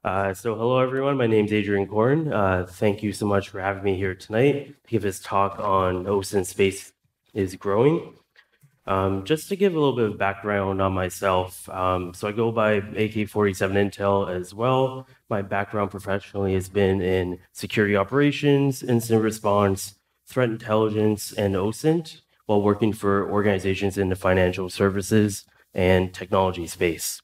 Hello everyone, my name is Adrian Korn. Thank you so much for having me here tonight to give this talk on OSINT space is growing. Just to give a little bit of background on myself, so I go by AK-47 Intel as well. My background professionally has been in security operations, incident response, threat intelligence, and OSINT while working for organizations in the financial services and technology space.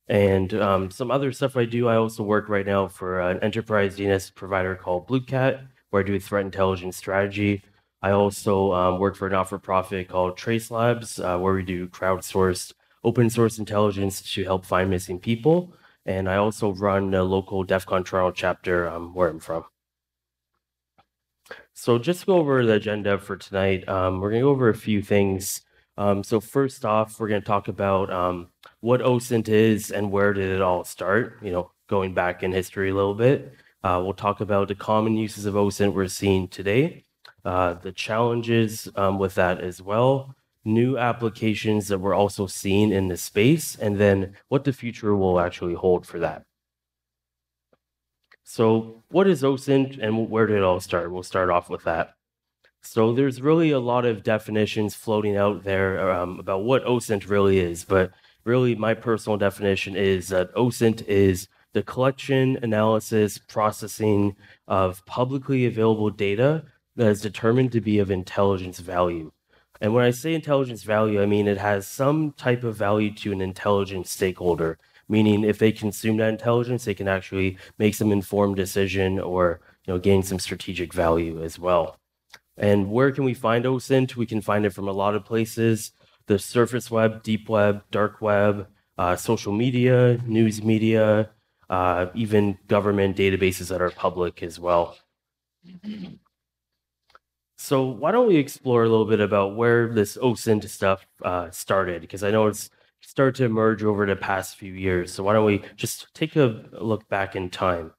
And some other stuff I do, I also work right now for an enterprise DNS provider called Blue Cat, where I do threat intelligence strategy. I also work for a not-for-profit called Trace Labs, where we do crowdsourced open source intelligence to help find missing people. And I also run a local DEFCON Toronto chapter where I'm from. So just to go over the agenda for tonight, we're going to go over a few things. So first off, we're going to talk about what OSINT is and where did it all start, going back in history a little bit. We'll talk about the common uses of OSINT we're seeing today, the challenges with that as well, new applications that we're also seeing in the space, and then what the future will actually hold for that. So what is OSINT and where did it all start? We'll start off with that. So there's really a lot of definitions floating out there about what OSINT really is, but really my personal definition is that OSINT is the collection, analysis, processing of publicly available data that is determined to be of intelligence value. And when I say intelligence value, I mean it has some type of value to an intelligence stakeholder, meaning if they consume that intelligence, they can actually make some informed decision or gain some strategic value as well. And where can we find OSINT? We can find it from a lot of places: the surface web, deep web, dark web, social media, news media, even government databases that are public as well. So why don't we explore a little bit about where this OSINT stuff started? Because I know it's started to emerge over the past few years. So why don't we just take a look back in time?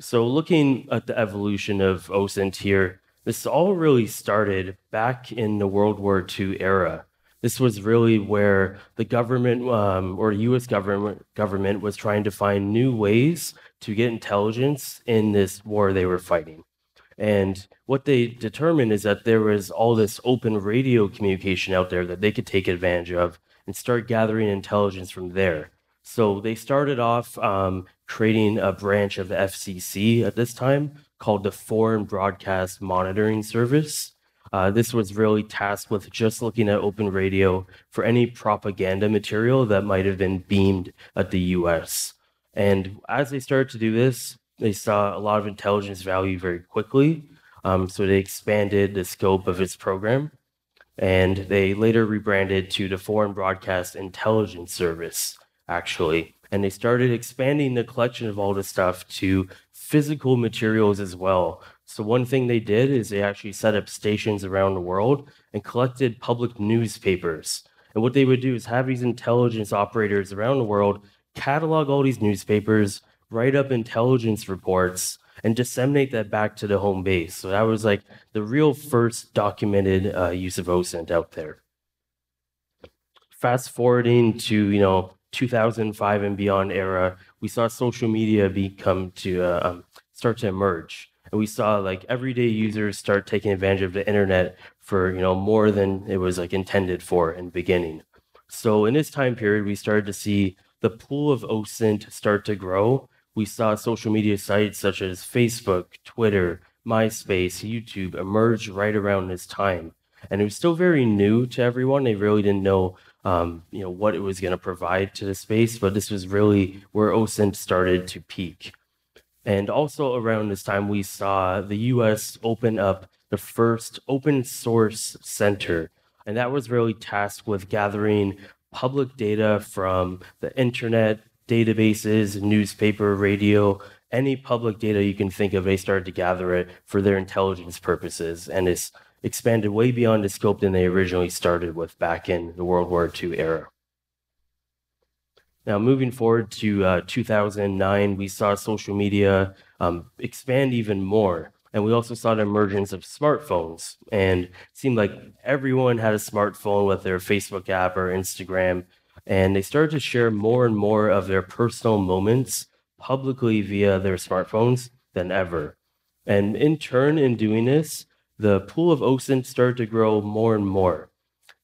So looking at the evolution of OSINT here, this all really started back in the World War II era. This was really where the government or US government was trying to find new ways to get intelligence in this war they were fighting. And what they determined is that there was all this open radio communication out there that they could take advantage of and start gathering intelligence from there. So they started off creating a branch of the FCC at this time called the Foreign Broadcast Monitoring Service. This was really tasked with just looking at open radio for any propaganda material that might have been beamed at the US. And as they started to do this, they saw a lot of intelligence value very quickly. So they expanded the scope of its program, and they later rebranded to the Foreign Broadcast Intelligence Service, actually. And they started expanding the collection of all this stuff to physical materials as well. So one thing they did is they actually set up stations around the world and collected public newspapers. And what they would do is have these intelligence operators around the world catalog all these newspapers, write up intelligence reports, and disseminate that back to the home base. So that was like the real first documented use of OSINT out there. Fast forwarding to 2005 and beyond era, we saw social media start to emerge, and we saw like everyday users start taking advantage of the internet for more than it was like intended for in the beginning. So in this time period, we started to see the pool of OSINT start to grow. We saw social media sites such as Facebook, Twitter, MySpace, YouTube emerge right around this time. And it was still very new to everyone. They really didn't know, what it was going to provide to the space, but this was really where OSINT started to peak. And also around this time, we saw the US open up the first open source center. And that was really tasked with gathering public data from the internet, databases, newspaper, radio, any public data you can think of. They started to gather it for their intelligence purposes, and it's expanded way beyond the scope than they originally started with back in the World War II era. Now, moving forward to 2009, we saw social media expand even more. And we also saw the emergence of smartphones. And it seemed like everyone had a smartphone with their Facebook app or Instagram. and they started to share more and more of their personal moments publicly via their smartphones than ever. And in turn, in doing this, the pool of OSINT started to grow more and more.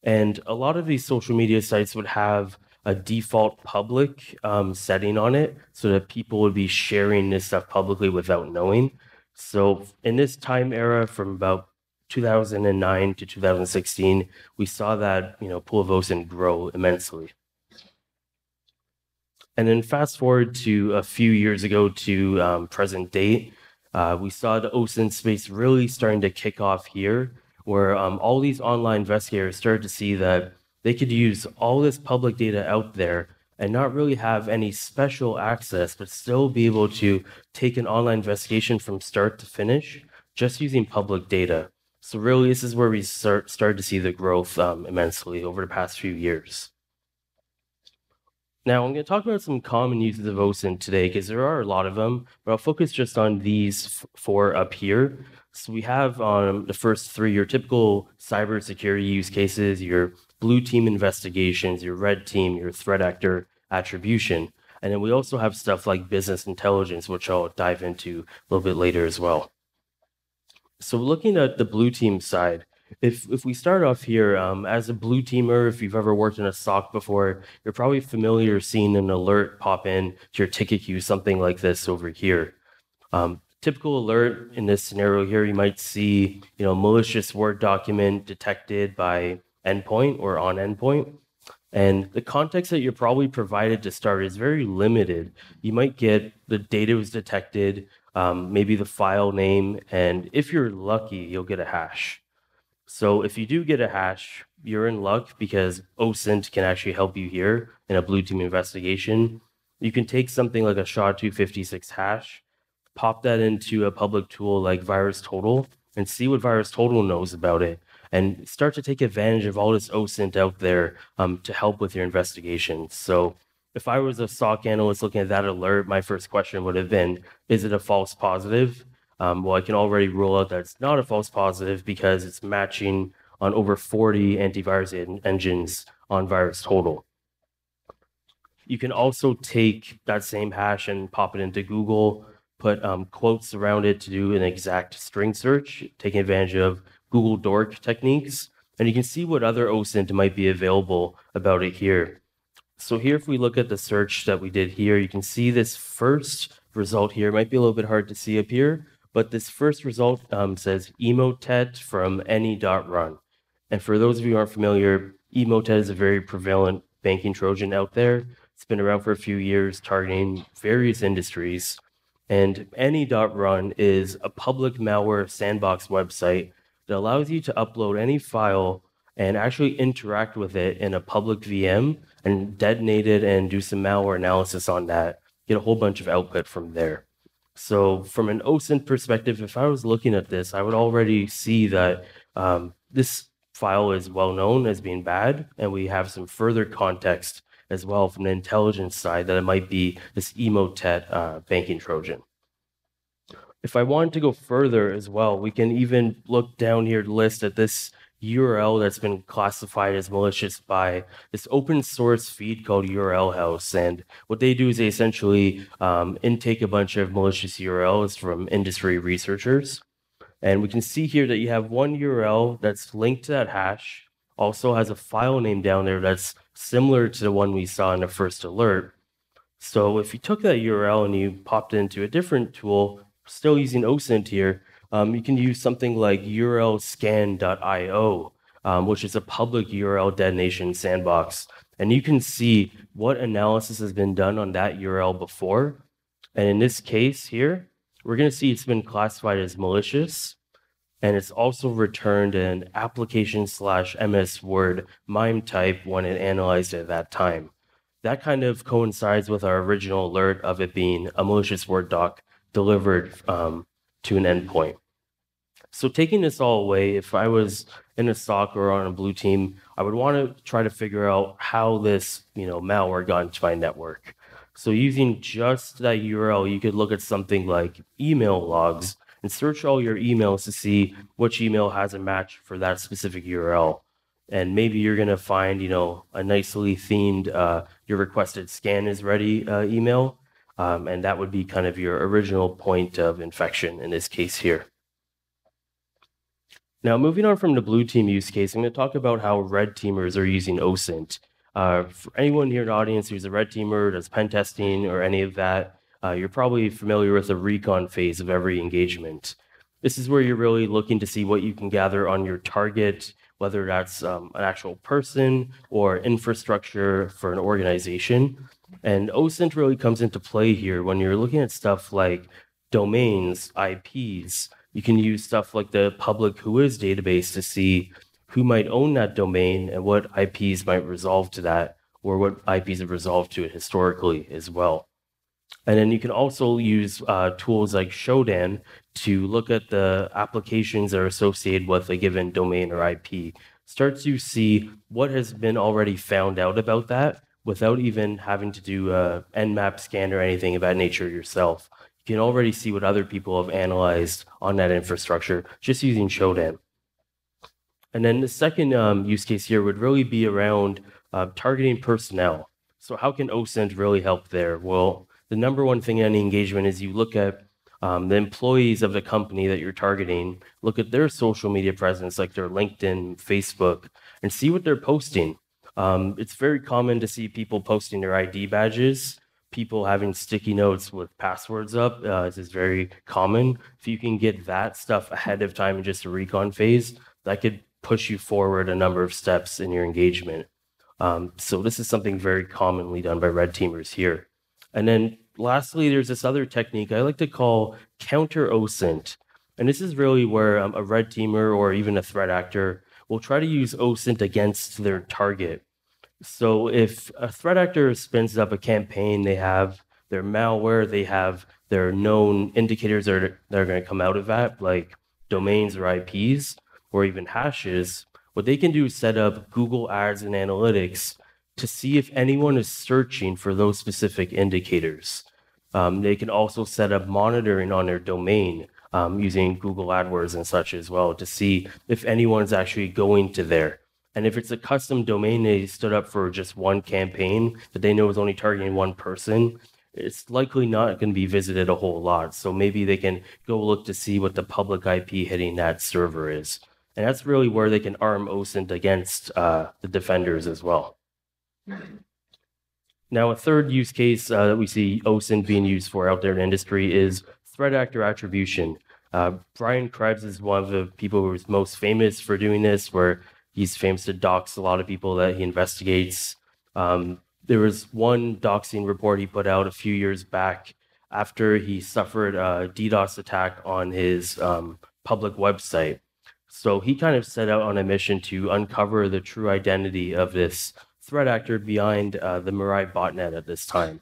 And a lot of these social media sites would have a default public setting on it so that people would be sharing this stuff publicly without knowing. So in this time era from about 2009 to 2016, we saw that pool of OSINT grow immensely. And then fast forward to a few years ago to present date, we saw the OSINT space really starting to kick off here, where all these online investigators started to see that they could use all this public data out there and not really have any special access, but still be able to take an online investigation from start to finish just using public data. So really, this is where we started to see the growth immensely over the past few years. Now, I'm going to talk about some common uses of OSINT today because there are a lot of them, but I'll focus just on these four up here. So we have the first three, your typical cybersecurity use cases, your blue team investigations, your red team, your threat actor attribution. And then we also have stuff like business intelligence, which I'll dive into a little bit later as well. So looking at the blue team side, if we start off here, as a blue teamer, if you've ever worked in a SOC before, you're probably familiar seeing an alert pop in to your ticket queue, something like this over here. Typical alert in this scenario here, you might see, malicious Word document detected by endpoint or on endpoint. And the context that you're probably provided to start is very limited. You might get the data was detected, maybe the file name, and if you're lucky, you'll get a hash. So if you do get a hash, you're in luck because OSINT can actually help you here in a blue team investigation. You can take something like a SHA-256 hash, pop that into a public tool like VirusTotal, and see what VirusTotal knows about it, and start to take advantage of all this OSINT out there to help with your investigation. So if I was a SOC analyst looking at that alert, my first question would have been, is it a false positive? Well, I can already rule out that it's not a false positive because it's matching on over 40 antivirus engines on VirusTotal. You can also take that same hash and pop it into Google, put quotes around it to do an exact string search, taking advantage of Google Dork techniques, and you can see what other OSINT might be available about it here. So here, if we look at the search that we did here, you can see this first result here. It might be a little bit hard to see up here, but this first result says emotet from any.run. And for those of you who aren't familiar, emotet is a very prevalent banking Trojan out there. It's been around for a few years, targeting various industries. And any.run is a public malware sandbox website that allows you to upload any file and actually interact with it in a public VM and detonate it and do some malware analysis on that, get a whole bunch of output from there. So from an OSINT perspective, if I was looking at this, I would already see that this file is well known as being bad, and we have some further context as well from the intelligence side that it might be this emotet banking Trojan. If I wanted to go further as well, we can even look down here to list at this URL that's been classified as malicious by this open source feed called URL House. And what they do is they essentially intake a bunch of malicious URLs from industry researchers. And we can see here that you have one URL that's linked to that hash, also has a file name down there that's similar to the one we saw in the first alert. So if you took that URL and you popped it into a different tool, still using OSINT here, you can use something like urlscan.io, which is a public URL detonation sandbox. And you can see what analysis has been done on that URL before. And in this case here, we're going to see it's been classified as malicious. And it's also returned an application/MS Word MIME type when it analyzed it at that time. That kind of coincides with our original alert of it being a malicious Word doc delivered to an endpoint. So taking this all away, if I was in a SOC or on a blue team, I would want to try to figure out how this malware got into my network. So using just that URL, you could look at something like email logs and search all your emails to see which email has a match for that specific URL. And maybe you're going to find, a nicely themed, your requested scan is ready email. And that would be kind of your original point of infection in this case here. Now, moving on from the blue team use case, I'm going to talk about how red teamers are using OSINT. For anyone here in the audience who's a red teamer, does pen testing or any of that, you're probably familiar with the Recon phase of every engagement. This is where you're really looking to see what you can gather on your target, whether that's an actual person or infrastructure for an organization. And OSINT really comes into play here when you're looking at stuff like domains, IPs. You can use stuff like the public whois database to see who might own that domain and what IPs might resolve to that, or what IPs have resolved to it historically as well. And then you can also use tools like Shodan to look at the applications that are associated with a given domain or IP. Start to see what has been already found out about that without even having to do a Nmap scan or anything of that nature yourself. You can already see what other people have analyzed on that infrastructure just using Shodan. And then the second use case here would really be around targeting personnel. So how can OSINT really help there? Well, the number one thing in any engagement is you look at the employees of the company that you're targeting, look at their social media presence, like their LinkedIn, Facebook, and see what they're posting. It's very common to see people posting their ID badges, people having sticky notes with passwords up. This is very common. If you can get that stuff ahead of time in just a recon phase, that could push you forward a number of steps in your engagement. So this is something very commonly done by red teamers here. And then lastly, there's this other technique I like to call counter OSINT. And this is really where a red teamer or even a threat actor will try to use OSINT against their target. So if a threat actor spins up a campaign, they have their malware, they have their known indicators that are going to come out of that, like domains or IPs, or even hashes. What they can do is set up Google Ads and analytics to see if anyone is searching for those specific indicators. They can also set up monitoring on their domain using Google AdWords and such as well to see if anyone's actually going to there. And if it's a custom domain they stood up for just one campaign that they know is only targeting one person, it's likely not going to be visited a whole lot. So maybe they can go look to see what the public IP hitting that server is. And that's really where they can arm OSINT against the defenders as well. Now, a third use case that we see OSINT being used for out there in the industry is threat actor attribution. Brian Krebs is one of the people who is most famous for doing this, where he's famous to dox a lot of people that he investigates. There was one doxing report he put out a few years back after he suffered a DDoS attack on his public website. So he kind of set out on a mission to uncover the true identity of this threat actor behind the Mirai botnet at this time.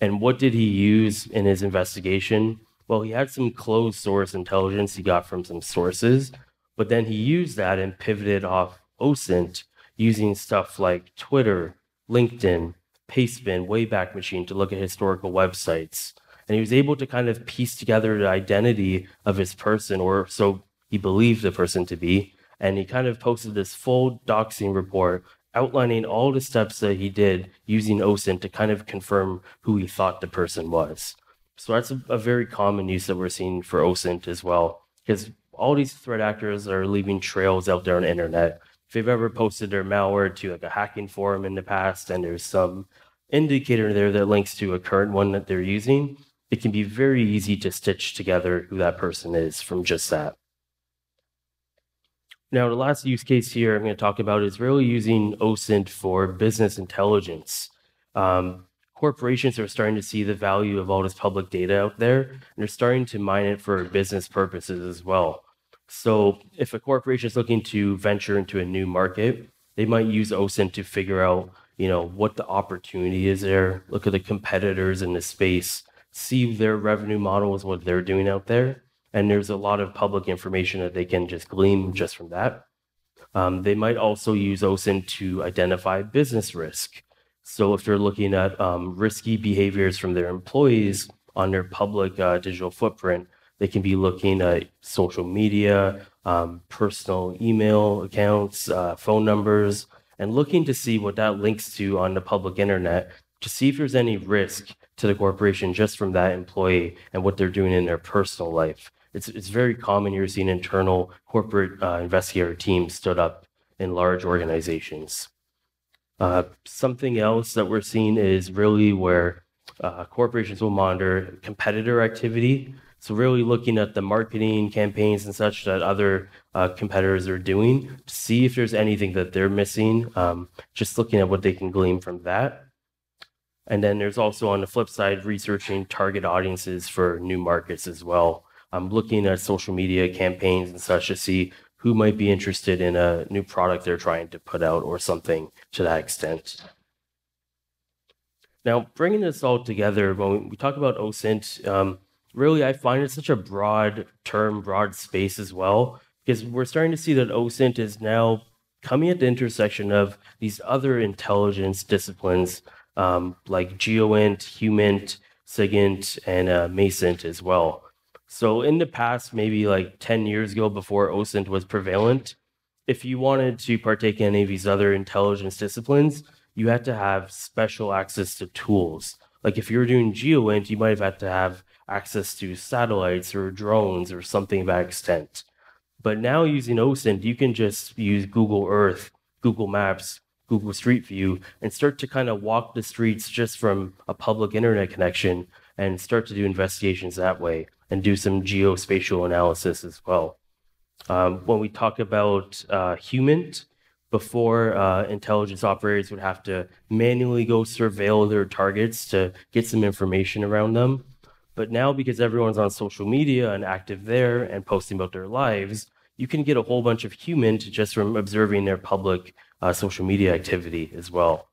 And what did he use in his investigation? Well, he had some closed source intelligence he got from some sources, but then he used that and pivoted off OSINT using stuff like Twitter, LinkedIn, Pastebin, Wayback Machine to look at historical websites. And he was able to kind of piece together the identity of his person, or so he believed the person to be. And he kind of posted this full doxing report outlining all the steps that he did using OSINT to kind of confirm who he thought the person was. So that's a very common use that we're seeing for OSINT as well, because all these threat actors are leaving trails out there on the internet. If they've ever posted their malware to like a hacking forum in the past and there's some indicator there that links to a current one that they're using, it can be very easy to stitch together who that person is from just that. Now, the last use case here I'm going to talk about is really using OSINT for business intelligence. Corporations are starting to see the value of all this public data out there, and they're starting to mine it for business purposes as well. So if a corporation is looking to venture into a new market, they might use OSINT to figure out, what the opportunity is there, look at the competitors in the space, see their revenue models, what they're doing out there. And there's a lot of public information that they can just glean just from that. They might also use OSINT to identify business risk. So if they're looking at risky behaviors from their employees on their public digital footprint, they can be looking at social media, personal email accounts, phone numbers, and looking to see what that links to on the public internet to see if there's any risk to the corporation just from that employee and what they're doing in their personal life. It's very common you're seeing internal corporate investigator teams stood up in large organizations. Something else that we're seeing is really where corporations will monitor competitor activity. So really looking at the marketing campaigns and such that other competitors are doing to see if there's anything that they're missing, just looking at what they can glean from that. And then there's also on the flip side, researching target audiences for new markets as well. I'm looking at social media campaigns and such to see who might be interested in a new product they're trying to put out or something to that extent. Now, bringing this all together, when we talk about OSINT, really I find it such a broad term, broad space as well, because we're starting to see that OSINT is now coming at the intersection of these other intelligence disciplines like GeoInt, HUMINT, SIGINT, and MASINT as well. So in the past, maybe like 10 years ago before OSINT was prevalent, if you wanted to partake in any of these other intelligence disciplines, you had to have special access to tools. Like if you were doing GeoInt, you might have had to have access to satellites or drones or something of that extent. But now using OSINT, you can just use Google Earth, Google Maps, Google Street View, and start to kind of walk the streets just from a public internet connection and start to do investigations that way and do some geospatial analysis as well. When we talk about HUMINT, before intelligence operators would have to manually go surveil their targets to get some information around them. But now, because everyone's on social media and active there and posting about their lives, you can get a whole bunch of HUMINT just from observing their public social media activity as well.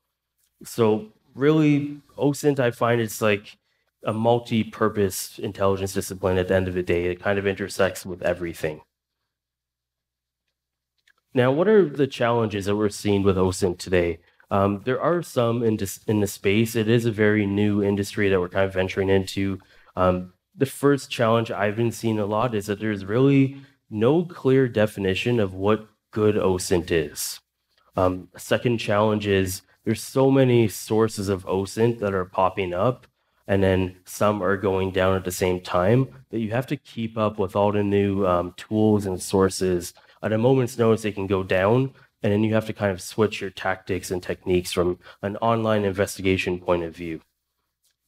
So really, OSINT, I find it's like a multi-purpose intelligence discipline at the end of the day. It kind of intersects with everything. Now, what are the challenges that we're seeing with OSINT today? There are some in the space. It is a very new industry that we're kind of venturing into. The first challenge I've been seeing a lot is that there's really no clear definition of what good OSINT is. Second challenge is there's so many sources of OSINT that are popping up, and then some are going down at the same time, that you have to keep up with all the new tools and sources. At a moment's notice, they can go down, and then you have to kind of switch your tactics and techniques from an online investigation point of view.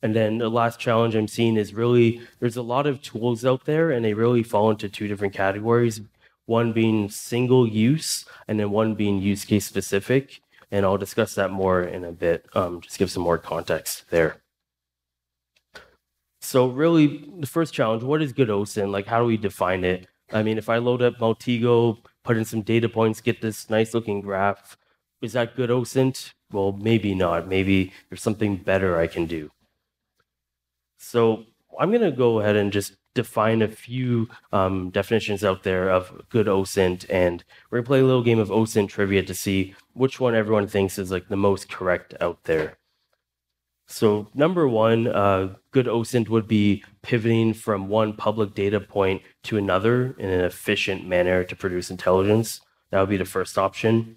And then the last challenge I'm seeing is really there's a lot of tools out there, and they really fall into two different categories, one being single use, and then one being use case specific. And I'll discuss that more in a bit, just give some more context there. So really, the first challenge, what is good OSINT? Like, how do we define it? I mean, if I load up Maltego, put in some data points, get this nice looking graph, is that good OSINT? Well, maybe not. Maybe there's something better I can do. So I'm going to go ahead and just define a few definitions out there of good OSINT, and we're going to play a little game of OSINT trivia to see which one everyone thinks is like the most correct out there. So number one, good OSINT would be pivoting from one public data point to another in an efficient manner to produce intelligence. That would be the first option.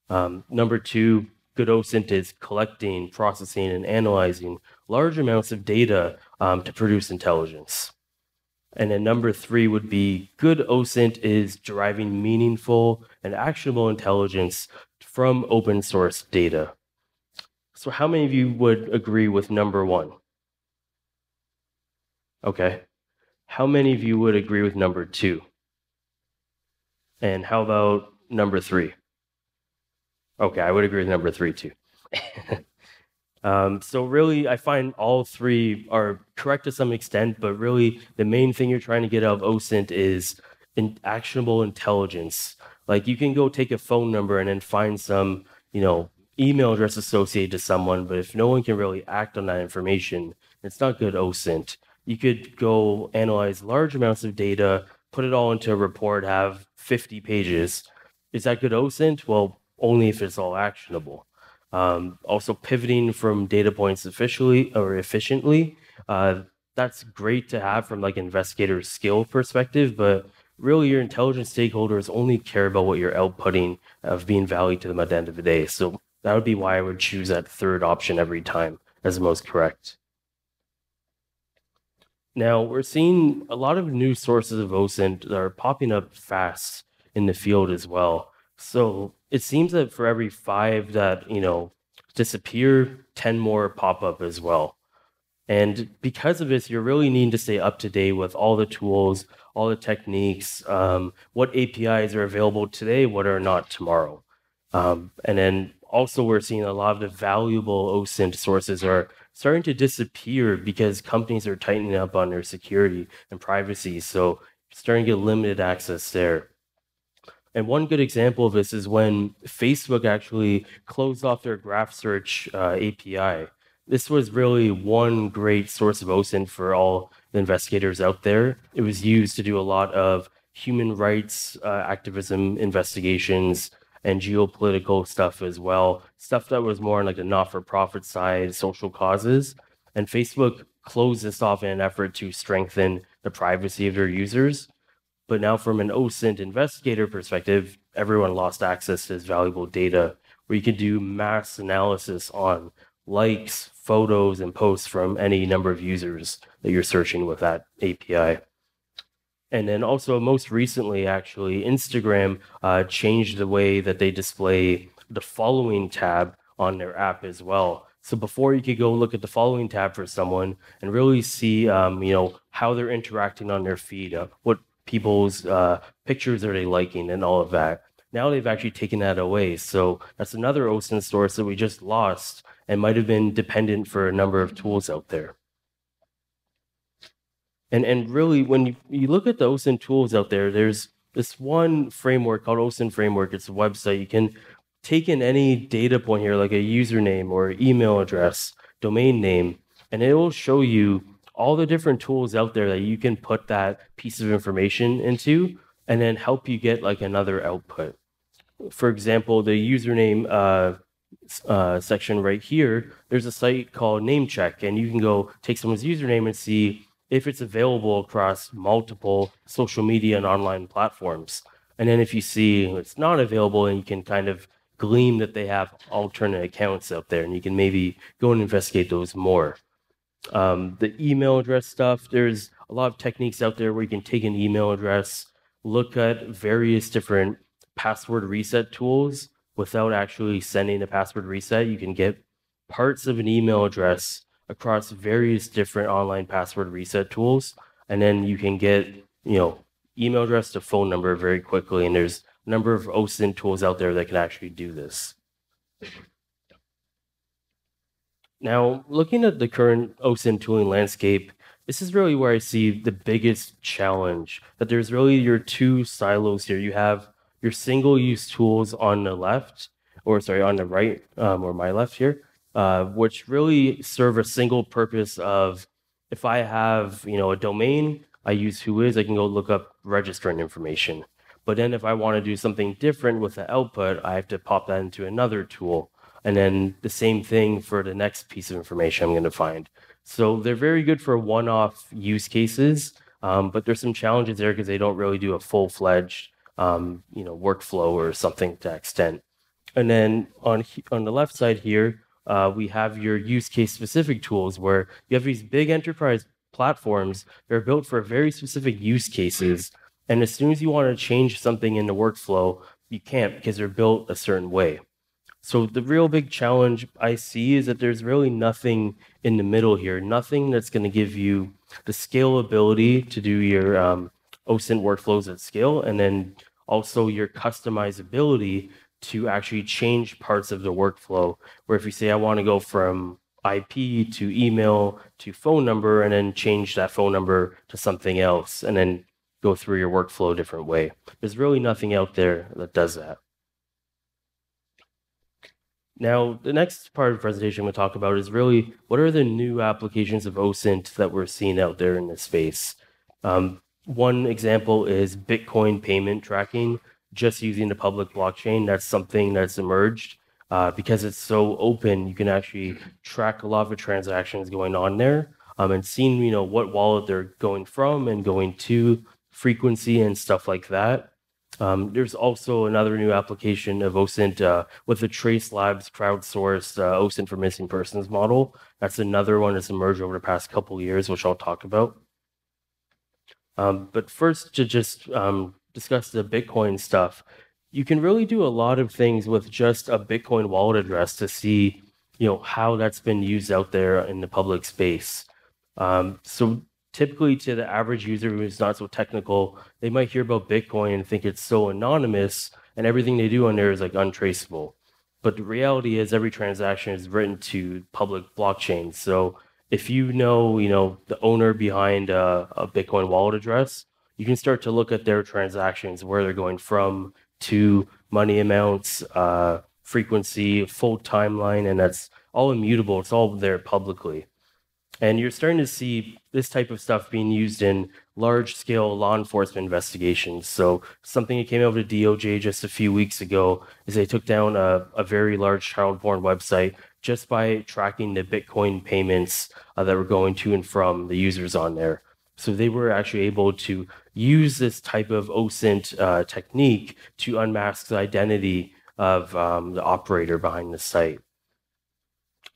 Number two, good OSINT is collecting, processing, and analyzing large amounts of data to produce intelligence. And then number three would be good OSINT is deriving meaningful and actionable intelligence from open source data. So how many of you would agree with number one? Okay. How many of you would agree with number two? And how about number three? Okay, I would agree with number three too. So really, I find all three are correct to some extent, but really the main thing you're trying to get out of OSINT is actionable intelligence. Like you can go take a phone number and then find some, email address associated to someone, but if no one can really act on that information, it's not good OSINT. You could go analyze large amounts of data, put it all into a report, have 50 pages. Is that good OSINT? Well, only if it's all actionable. Also pivoting from data points efficiently, that's great to have from like investigator skill perspective, but really your intelligent stakeholders only care about what you're outputting of being valued to them at the end of the day. So that would be why I would choose that third option every time as the most correct. Now, we're seeing a lot of new sources of OSINT that are popping up fast in the field as well. So it seems that for every 5 that, disappear, 10 more pop up as well. And because of this, you're really needing to stay up to date with all the tools, all the techniques, what APIs are available today, what are not tomorrow. And then also we're seeing a lot of the valuable OSINT sources are starting to disappear because companies are tightening up on their security and privacy. So starting to get limited access there. And one good example of this is when Facebook actually closed off their graph search API. This was really one great source of OSINT for all the investigators out there. It was used to do a lot of human rights activism investigations and geopolitical stuff as well, stuff that was more on like the not-for-profit side, social causes. And Facebook closed this off in an effort to strengthen the privacy of their users. But now from an OSINT investigator perspective, everyone lost access to this valuable data where you could do mass analysis on likes, photos, and posts from any number of users that you're searching with that API. And then also most recently, actually, Instagram changed the way that they display the following tab on their app as well. So before you could go look at the following tab for someone and really see, how they're interacting on their feed, what people's pictures are they liking and all of that. Now they've actually taken that away. So that's another OSINT source that we just lost and might have been dependent for a number of tools out there. And really, when you look at the OSINT tools out there, there's this one framework called OSINT Framework. It's a website. You can take in any data point here, like a username or email address, domain name, and it will show you all the different tools out there that you can put that piece of information into and then help you get like another output. For example, the username section right here, there's a site called NameCheck, and you can go take someone's username and see if it's available across multiple social media and online platforms. And then if you see it's not available, and you can kind of glean that they have alternate accounts out there, and you can maybe go and investigate those more. The email address stuff, there's a lot of techniques out there where you can take an email address, look at various different password reset tools without actually sending a password reset. You can get parts of an email address across various different online password reset tools, and then you can get email address to phone number very quickly, and there's a number of OSINT tools out there that can actually do this. Now, looking at the current OSINT tooling landscape, this is really where I see the biggest challenge, that there's really your two silos here. You have your single-use tools on the left, on the right, or my left here, which really serve a single purpose of, if I have a domain, I use whois, I can go look up registrant information. But then if I want to do something different with the output, I have to pop that into another tool. And then the same thing for the next piece of information I'm going to find. So they're very good for one-off use cases, but there's some challenges there because they don't really do a full-fledged workflow or something to that extent. And then on the left side here, we have your use case specific tools where you have these big enterprise platforms that are built for very specific use cases. And as soon as you want to change something in the workflow, you can't because they're built a certain way. So the real big challenge I see is that there's really nothing in the middle here, nothing that's going to give you the scalability to do your OSINT workflows at scale, and then also your customizability to actually change parts of the workflow, where if you say, I want to go from IP to email to phone number, and then change that phone number to something else, and then go through your workflow a different way. There's really nothing out there that does that. Now, the next part of the presentation I'm going to talk about is really what are the new applications of OSINT that we're seeing out there in this space. One example is Bitcoin payment tracking, just using the public blockchain. That's something that's emerged because it's so open. You can actually track a lot of the transactions going on there and seeing what wallet they're going from and going to, frequency and stuff like that. There's also another new application of OSINT with the Trace Labs crowdsourced OSINT for missing persons model. That's another one that's emerged over the past couple of years, which I'll talk about. But first, to just discuss the Bitcoin stuff, you can really do a lot of things with just a Bitcoin wallet address to see, how that's been used out there in the public space. So typically, to the average user who's not so technical, they might hear about Bitcoin and think it's so anonymous, and everything they do on there is like untraceable. But the reality is, every transaction is written to public blockchain. So if you know, the owner behind a Bitcoin wallet address, you can start to look at their transactions, where they're going from, to, money amounts, frequency, full timeline, and that's all immutable. It's all there publicly. And you're starting to see this type of stuff being used in large-scale law enforcement investigations. So something that came out of the DOJ just a few weeks ago is they took down a very large child porn website just by tracking the Bitcoin payments that were going to and from the users on there. So they were actually able to use this type of OSINT technique to unmask the identity of the operator behind the site.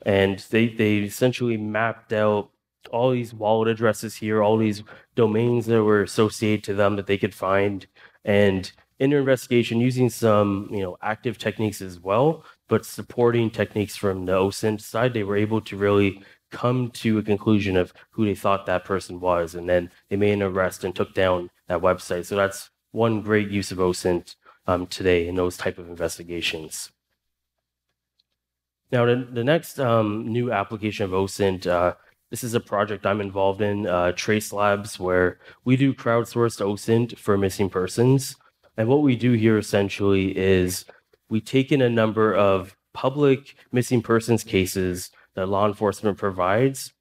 And they essentially mapped out all these wallet addresses here, all these domains that were associated to them that they could find. And in their investigation, using some active techniques as well, but supporting techniques from the OSINT side, they were able to really come to a conclusion of who they thought that person was. And then they made an arrest and took down that website. So that's one great use of OSINT today in those type of investigations. Now, the next new application of OSINT, this is a project I'm involved in, Trace Labs, where we do crowdsourced OSINT for missing persons. And what we do here essentially is we take in a number of public missing persons cases that law enforcement provides.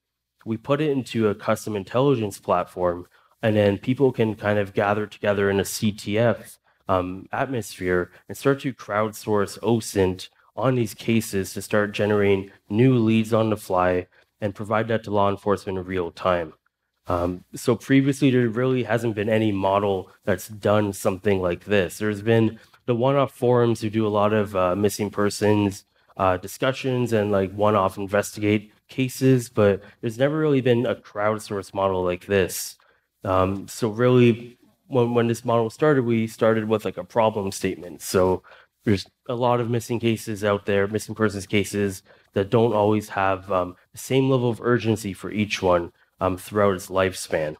We put it into a custom intelligence platform, and then people can kind of gather together in a CTF atmosphere and start to crowdsource OSINT on these cases to start generating new leads on the fly and provide that to law enforcement in real time. So previously, there really hasn't been any model that's done something like this. There's been the one-off forums who do a lot of missing persons discussions and like one-off investigate cases, but there's never really been a crowdsourced model like this. So really, when this model started, we started with like a problem statement. So there's a lot of missing cases out there, missing persons cases that don't always have the same level of urgency for each one throughout its lifespan.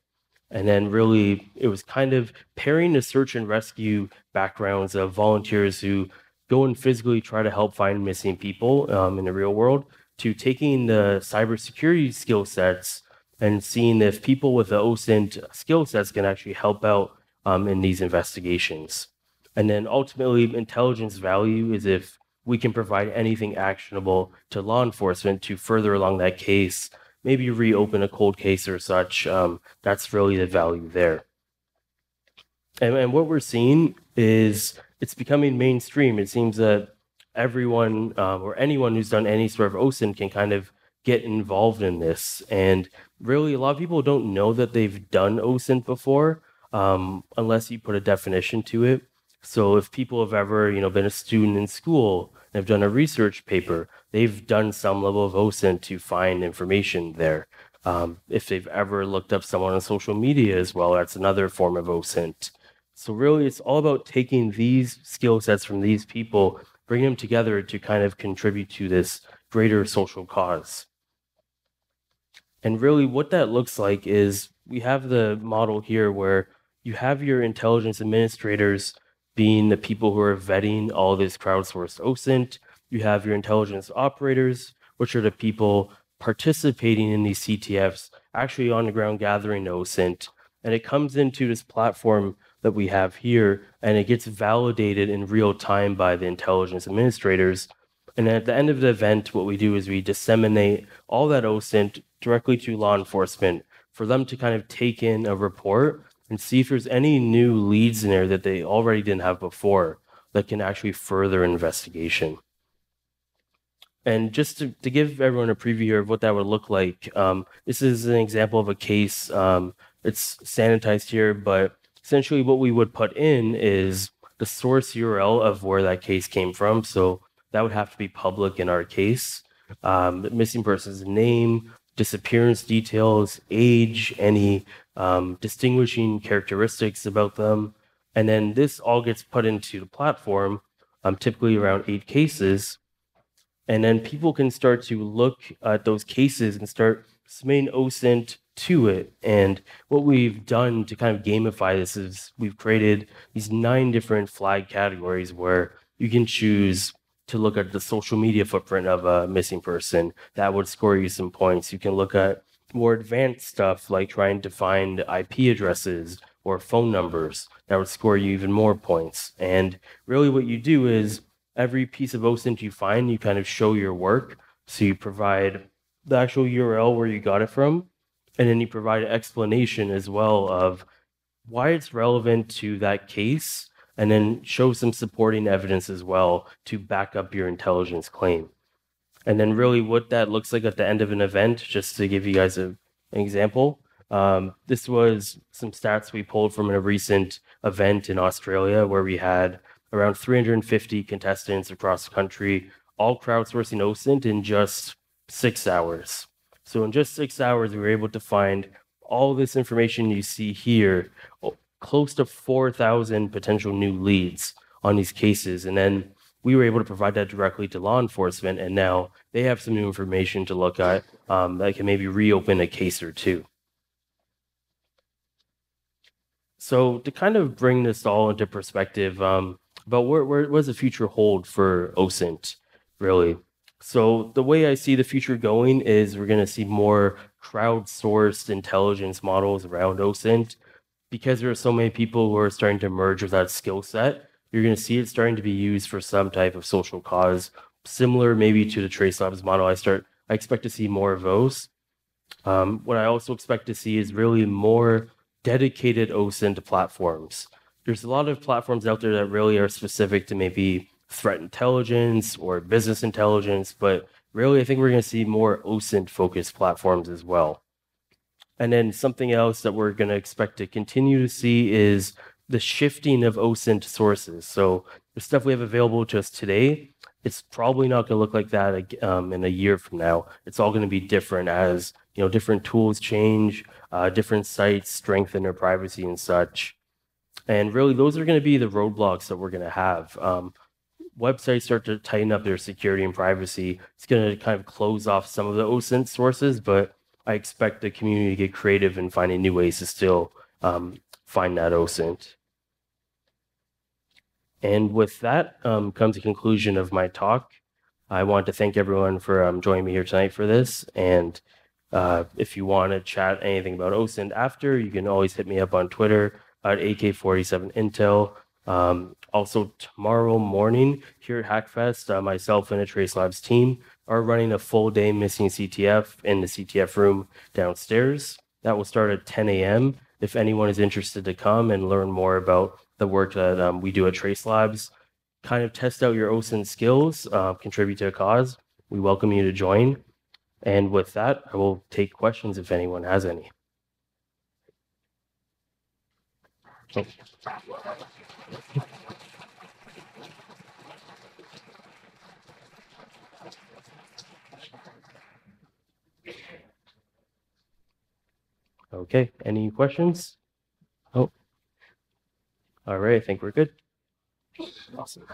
And then really, it was kind of pairing the search and rescue backgrounds of volunteers who go and physically try to help find missing people in the real world to taking the cybersecurity skill sets and seeing if people with the OSINT skill sets can actually help out in these investigations. And then ultimately, intelligence value is if we can provide anything actionable to law enforcement to further along that case, maybe reopen a cold case or such. That's really the value there. And what we're seeing is it's becoming mainstream. It seems that everyone or anyone who's done any sort of OSINT can kind of get involved in this. And really, a lot of people don't know that they've done OSINT before unless you put a definition to it. So if people have ever, been a student in school and have done a research paper, they've done some level of OSINT to find information there. If they've ever looked up someone on social media as well, that's another form of OSINT. So really, it's all about taking these skill sets from these people, bringing them together to kind of contribute to this greater social cause. And really, what that looks like is we have the model here where you have your intelligence administrators being the people who are vetting all this crowdsourced OSINT. You have your intelligence operators, which are the people participating in these CTFs, actually on the ground gathering the OSINT. And it comes into this platform that we have here, and it gets validated in real time by the intelligence administrators. And at the end of the event, what we do is we disseminate all that OSINT directly to law enforcement for them to kind of take in a report and see if there's any new leads in there that they already didn't have before that can actually further investigation. And just to give everyone a preview here of what that would look like, this is an example of a case. It's sanitized here, but essentially what we would put in is the source URL of where that case came from. So that would have to be public in our case. The missing person's name, disappearance details, age, any distinguishing characteristics about them. And then this all gets put into the platform, typically around 8 cases. And then people can start to look at those cases and start submitting OSINT to it. And what we've done to kind of gamify this is we've created these 9 different flag categories where you can choose to look at the social media footprint of a missing person. That would score you some points. You can look at more advanced stuff like trying to find IP addresses or phone numbers. That would score you even more points. And really what you do is every piece of OSINT you find, you kind of show your work. So you provide the actual URL where you got it from, and then you provide an explanation as well of why it's relevant to that case, and then show some supporting evidence as well to back up your intelligence claim. And then really what that looks like at the end of an event, just to give you guys an example, this was some stats we pulled from a recent event in Australia where we had around 350 contestants across the country, all crowdsourcing OSINT in just 6 hours. So in just 6 hours, we were able to find all this information you see here, close to 4,000 potential new leads on these cases. And then we were able to provide that directly to law enforcement. And now they have some new information to look at that can maybe reopen a case or two. So to kind of bring this all into perspective, about what does the future hold for OSINT, really? So the way I see the future going is we're going to see more crowdsourced intelligence models around OSINT. Because there are so many people who are starting to merge with that skill set, you're going to see it starting to be used for some type of social cause, similar maybe to the Trace Labs model. I expect to see more of those. What I also expect to see is really more dedicated OSINT platforms. There's a lot of platforms out there that really are specific to maybe threat intelligence or business intelligence, but really I think we're going to see more OSINT focused platforms as well. And then something else that we're going to expect to continue to see is the shifting of OSINT sources. So the stuff we have available to us today, it's probably not going to look like that in a year from now. It's all going to be different as different tools change, different sites strengthen their privacy and such. And really, those are going to be the roadblocks that we're going to have. Websites start to tighten up their security and privacy. It's going to kind of close off some of the OSINT sources, but I expect the community to get creative in finding new ways to still find that OSINT. And with that comes the conclusion of my talk. I want to thank everyone for joining me here tonight for this. And if you want to chat anything about OSINT after, you can always hit me up on Twitter at AK47Intel. Also, tomorrow morning here at Hackfest, myself and the Trace Labs team are running a full day missing CTF in the CTF room downstairs. That will start at 10 a.m. If anyone is interested to come and learn more about the work that we do at Trace Labs, kind of test out your OSINT skills, contribute to a cause, we welcome you to join. And with that, I will take questions if anyone has any. Oh. Okay, any questions? Oh, all right, I think we're good. Awesome.